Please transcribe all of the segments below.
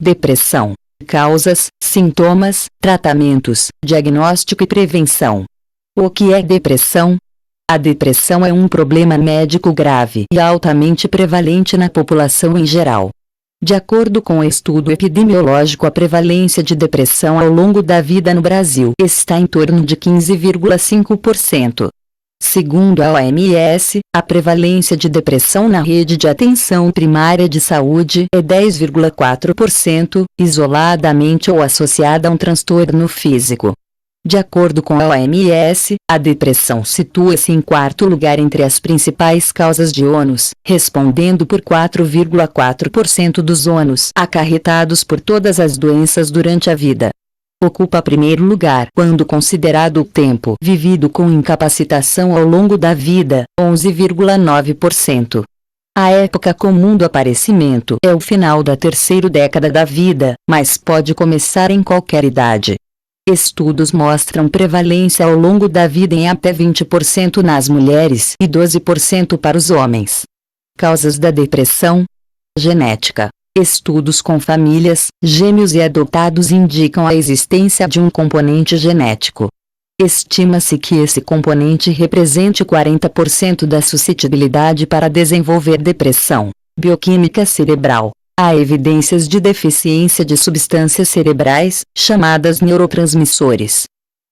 Depressão. Causas, sintomas, tratamentos, diagnóstico e prevenção. O que é depressão? A depressão é um problema médico grave e altamente prevalente na população em geral. De acordo com o estudo epidemiológico, a prevalência de depressão ao longo da vida no Brasil está em torno de 15,5%. Segundo a OMS, a prevalência de depressão na rede de atenção primária de saúde é 10,4%, isoladamente ou associada a um transtorno físico. De acordo com a OMS, a depressão situa-se em quarto lugar entre as principais causas de ônus, respondendo por 4,4% dos ônus acarretados por todas as doenças durante a vida. Ocupa primeiro lugar quando considerado o tempo vivido com incapacitação ao longo da vida, 11,9%. A época comum do aparecimento é o final da terceira década da vida, mas pode começar em qualquer idade. Estudos mostram prevalência ao longo da vida em até 20% nas mulheres e 12% para os homens. Causas da depressão: genética. Estudos com famílias, gêmeos e adotados indicam a existência de um componente genético. Estima-se que esse componente represente 40% da suscetibilidade para desenvolver depressão. Bioquímica cerebral. Há evidências de deficiência de substâncias cerebrais, chamadas neurotransmissores.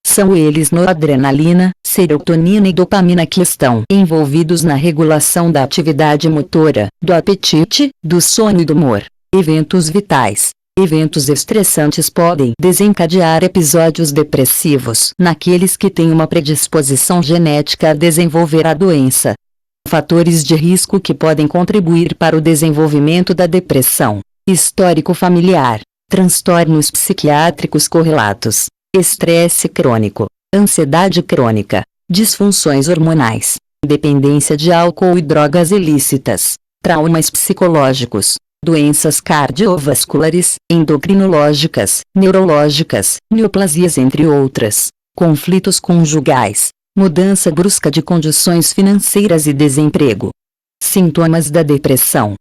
São eles noradrenalina, serotonina e dopamina que estão envolvidos na regulação da atividade motora, do apetite, do sono e do humor. Eventos vitais. Eventos estressantes podem desencadear episódios depressivos naqueles que têm uma predisposição genética a desenvolver a doença. Fatores de risco que podem contribuir para o desenvolvimento da depressão: histórico familiar, transtornos psiquiátricos correlatos, estresse crônico, ansiedade crônica, disfunções hormonais, dependência de álcool e drogas ilícitas, traumas psicológicos, doenças cardiovasculares, endocrinológicas, neurológicas, neoplasias entre outras, conflitos conjugais, mudança brusca de condições financeiras e desemprego. Sintomas da depressão: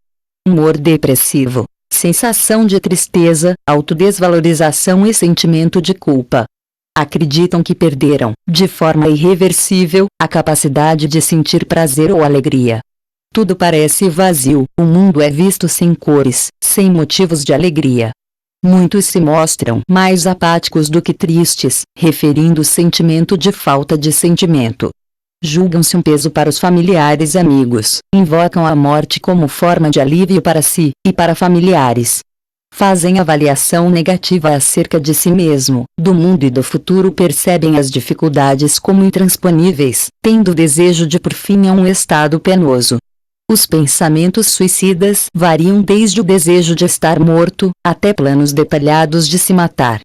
humor depressivo, sensação de tristeza, autodesvalorização e sentimento de culpa. Acreditam que perderam, de forma irreversível, a capacidade de sentir prazer ou alegria. Tudo parece vazio, o mundo é visto sem cores, sem motivos de alegria. Muitos se mostram mais apáticos do que tristes, referindo o sentimento de falta de sentimento. Julgam-se um peso para os familiares e amigos, invocam a morte como forma de alívio para si e para familiares. Fazem avaliação negativa acerca de si mesmo, do mundo e do futuro, percebem as dificuldades como intransponíveis, tendo o desejo de por fim a um estado penoso. Os pensamentos suicidas variam desde o desejo de estar morto, até planos detalhados de se matar.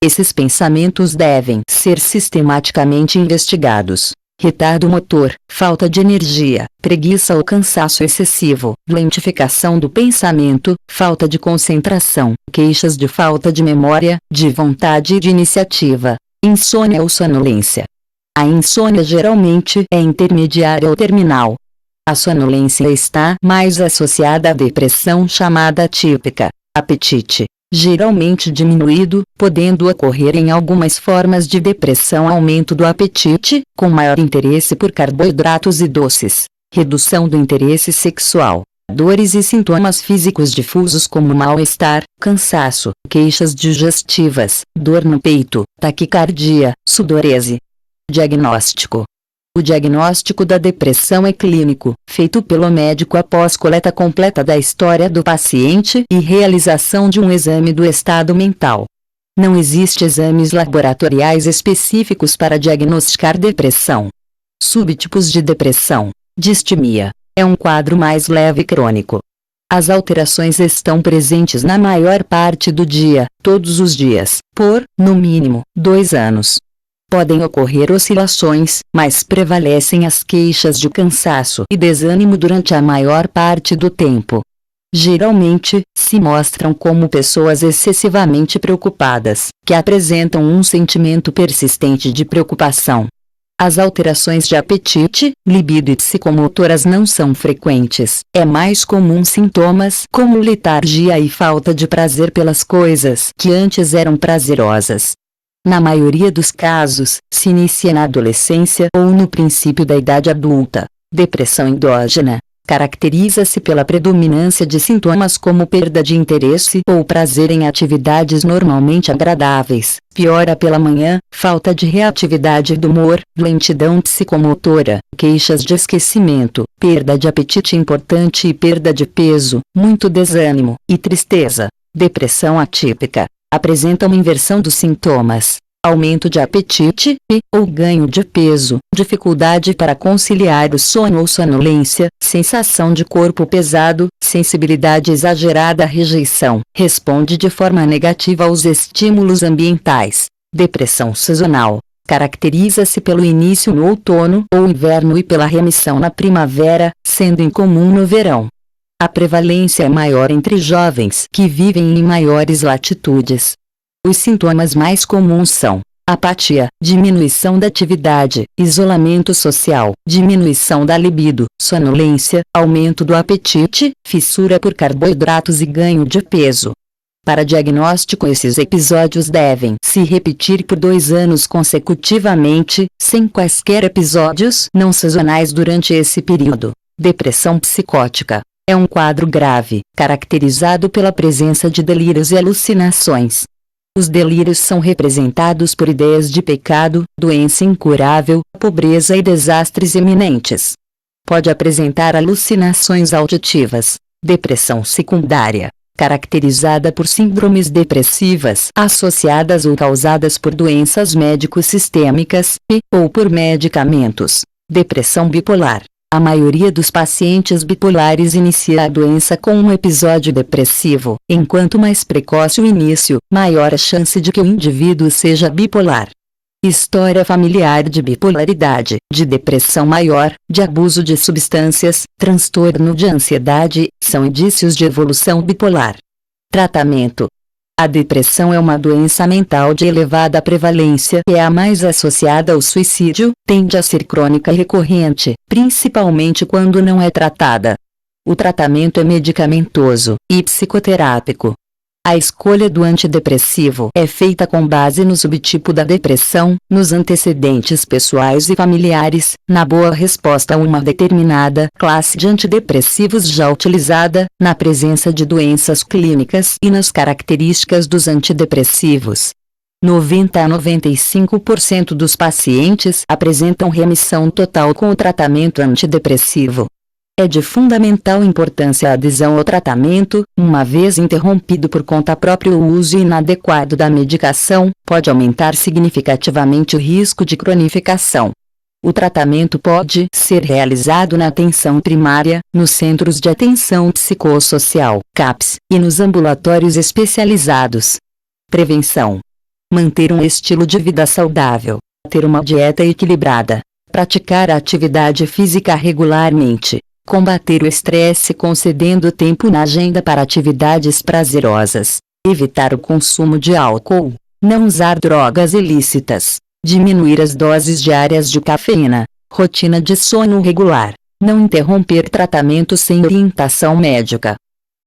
Esses pensamentos devem ser sistematicamente investigados. Retardo motor, falta de energia, preguiça ou cansaço excessivo, lentificação do pensamento, falta de concentração, queixas de falta de memória, de vontade e de iniciativa, insônia ou sonolência. A insônia geralmente é intermediária ou terminal. A sonolência está mais associada à depressão chamada atípica. Apetite, geralmente diminuído, podendo ocorrer em algumas formas de depressão aumento do apetite, com maior interesse por carboidratos e doces, redução do interesse sexual, dores e sintomas físicos difusos como mal-estar, cansaço, queixas digestivas, dor no peito, taquicardia, sudorese. Diagnóstico. O diagnóstico da depressão é clínico, feito pelo médico após coleta completa da história do paciente e realização de um exame do estado mental. Não existe exames laboratoriais específicos para diagnosticar depressão. Subtipos de depressão. Distimia. É um quadro mais leve e crônico. As alterações estão presentes na maior parte do dia, todos os dias, por, no mínimo, 2 anos. Podem ocorrer oscilações, mas prevalecem as queixas de cansaço e desânimo durante a maior parte do tempo. Geralmente, se mostram como pessoas excessivamente preocupadas, que apresentam um sentimento persistente de preocupação. As alterações de apetite, libido e psicomotoras não são frequentes. É mais comum sintomas como letargia e falta de prazer pelas coisas que antes eram prazerosas. Na maioria dos casos, se inicia na adolescência ou no princípio da idade adulta. Depressão endógena caracteriza-se pela predominância de sintomas como perda de interesse ou prazer em atividades normalmente agradáveis, piora pela manhã, falta de reatividade do humor, lentidão psicomotora, queixas de esquecimento, perda de apetite importante e perda de peso, muito desânimo e tristeza. Depressão atípica apresenta uma inversão dos sintomas. Aumento de apetite ou ganho de peso, dificuldade para conciliar o sono ou sonolência, sensação de corpo pesado, sensibilidade exagerada à rejeição, responde de forma negativa aos estímulos ambientais. Depressão sazonal caracteriza-se pelo início no outono ou inverno e pela remissão na primavera, sendo incomum no verão. A prevalência é maior entre jovens que vivem em maiores latitudes. Os sintomas mais comuns são apatia, diminuição da atividade, isolamento social, diminuição da libido, sonolência, aumento do apetite, fissura por carboidratos e ganho de peso. Para diagnóstico, esses episódios devem se repetir por 2 anos consecutivamente, sem quaisquer episódios não sazonais durante esse período. Depressão psicótica é um quadro grave, caracterizado pela presença de delírios e alucinações. Os delírios são representados por ideias de pecado, doença incurável, pobreza e desastres iminentes. Pode apresentar alucinações auditivas. Depressão secundária, caracterizada por síndromes depressivas associadas ou causadas por doenças médico-sistêmicas ou por medicamentos. Depressão bipolar. A maioria dos pacientes bipolares inicia a doença com um episódio depressivo. Enquanto mais precoce o início, maior a chance de que o indivíduo seja bipolar. História familiar de bipolaridade, de depressão maior, de abuso de substâncias, transtorno de ansiedade, são indícios de evolução bipolar. Tratamento. A depressão é uma doença mental de elevada prevalência e é a mais associada ao suicídio, tende a ser crônica e recorrente, principalmente quando não é tratada. O tratamento é medicamentoso e psicoterápico. A escolha do antidepressivo é feita com base no subtipo da depressão, nos antecedentes pessoais e familiares, na boa resposta a uma determinada classe de antidepressivos já utilizada, na presença de doenças clínicas e nas características dos antidepressivos. 90 a 95% dos pacientes apresentam remissão total com o tratamento antidepressivo. É de fundamental importância a adesão ao tratamento, uma vez interrompido por conta própria o uso inadequado da medicação, pode aumentar significativamente o risco de cronificação. O tratamento pode ser realizado na atenção primária, nos centros de atenção psicossocial, CAPS, e nos ambulatórios especializados. Prevenção. Manter um estilo de vida saudável, ter uma dieta equilibrada, praticar a atividade física regularmente. Combater o estresse concedendo tempo na agenda para atividades prazerosas. Evitar o consumo de álcool. Não usar drogas ilícitas. Diminuir as doses diárias de cafeína. Rotina de sono regular. Não interromper tratamento sem orientação médica.